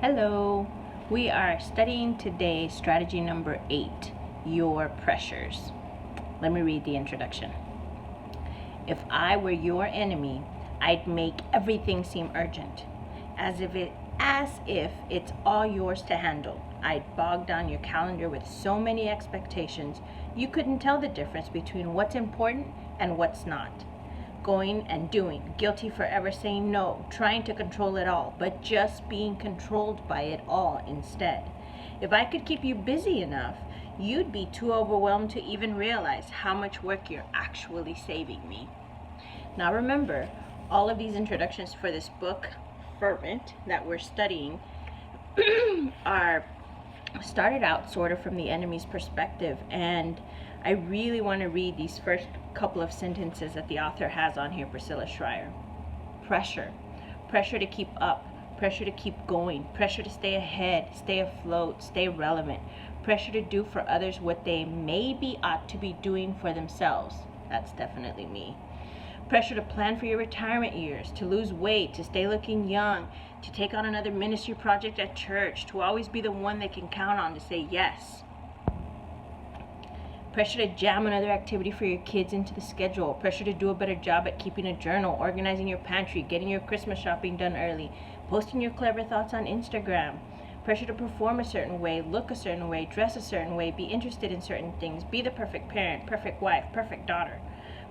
Hello, we are studying today strategy number 8, your pressures. Let me read the introduction. If I were your enemy, I'd make everything seem urgent, as if it's all yours to handle. I'd bog down your calendar with so many expectations, you couldn't tell the difference between what's important and what's not. Going and doing, guilty forever saying no, trying to control it all, but just being controlled by it all instead. If I could keep you busy enough, you'd be too overwhelmed to even realize how much work you're actually saving me. Now remember, all of these introductions for this book, Fervent, that we're studying, are started out sort of from the enemy's perspective, and I really want to read these first couple of sentences that the author has on here, Priscilla Schreier. Pressure to keep up, pressure to keep going, pressure to stay ahead, stay afloat, stay relevant, pressure to do for others what they maybe ought to be doing for themselves. That's definitely me. Pressure to plan for your retirement years, to lose weight, to stay looking young, to take on another ministry project at church, to always be the one they can count on to say yes. Pressure to jam another activity for your kids into the schedule. Pressure to do a better job at keeping a journal, organizing your pantry, getting your Christmas shopping done early, posting your clever thoughts on Instagram. Pressure to perform a certain way, look a certain way, dress a certain way, be interested in certain things, be the perfect parent, perfect wife, perfect daughter,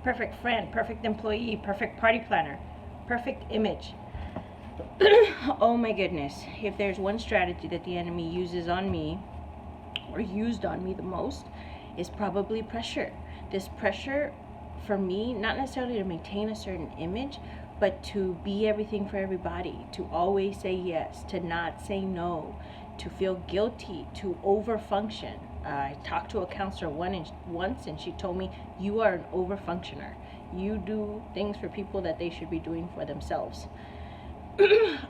perfect friend, perfect employee, perfect party planner, perfect image. Oh my goodness. If there's one strategy that the enemy uses on me, or used on me the most, is probably pressure. This pressure for me, not necessarily to maintain a certain image, but to be everything for everybody, to always say yes, to not say no, to feel guilty, to overfunction. I talked to a counselor once and she told me, you are an overfunctioner. You do things for people that they should be doing for themselves.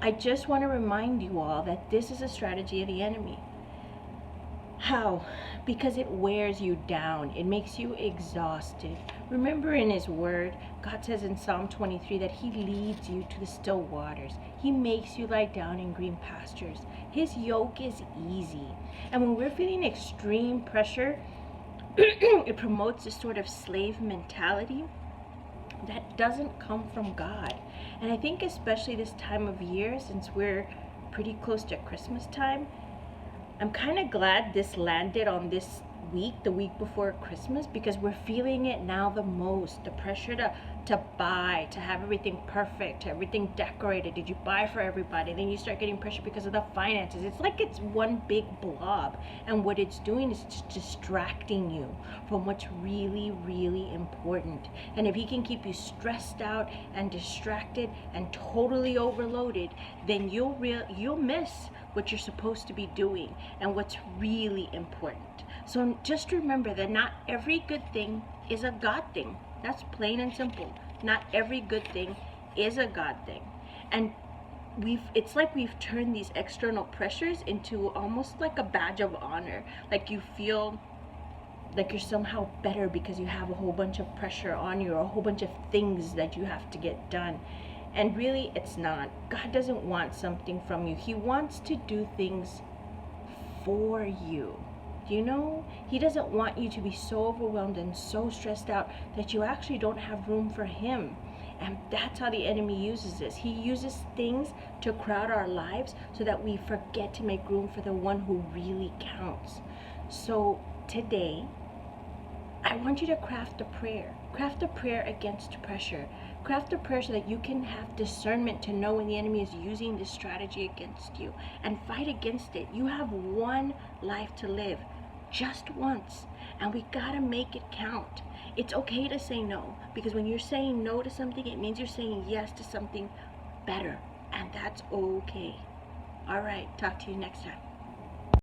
I just want to remind you all that this is a strategy of the enemy. How? Because it wears you down. It makes you exhausted. Remember, in his word, God says in Psalm 23 that he leads you to the still waters. He makes you lie down in green pastures. His yoke is easy. And when we're feeling extreme pressure, it promotes this sort of slave mentality that doesn't come from God. And I think especially this time of year, since we're pretty close to Christmas time, I'm kind of glad this landed on this week, the week before Christmas, because we're feeling it now the most. The pressure to buy, to have everything perfect, everything decorated. Did you buy for everybody? Then you start getting pressure because of the finances. It's like it's one big blob. And what it's doing is it's distracting you from what's really, really important. And if he can keep you stressed out and distracted and totally overloaded, then you'll miss what you're supposed to be doing and what's really important. So just remember that not every good thing is a God thing. That's plain and simple. Not every good thing is a God thing. And it's like we've turned these external pressures into almost like a badge of honor. Like you feel like you're somehow better because you have a whole bunch of pressure on you, or a whole bunch of things that you have to get done. And really, it's not. God doesn't want something from you. He wants to do things for you. Do you know? He doesn't want you to be so overwhelmed and so stressed out that you actually don't have room for him. And that's how the enemy uses this. He uses things to crowd our lives so that we forget to make room for the one who really counts. So today, I want you to craft a prayer. Craft a prayer against pressure. Craft a prayer so that you can have discernment to know when the enemy is using this strategy against you, and fight against it. You have one life to live, just once, and we gotta make it count. It's okay to say no, because when you're saying no to something, it means you're saying yes to something better, and that's okay. All right, talk to you next time.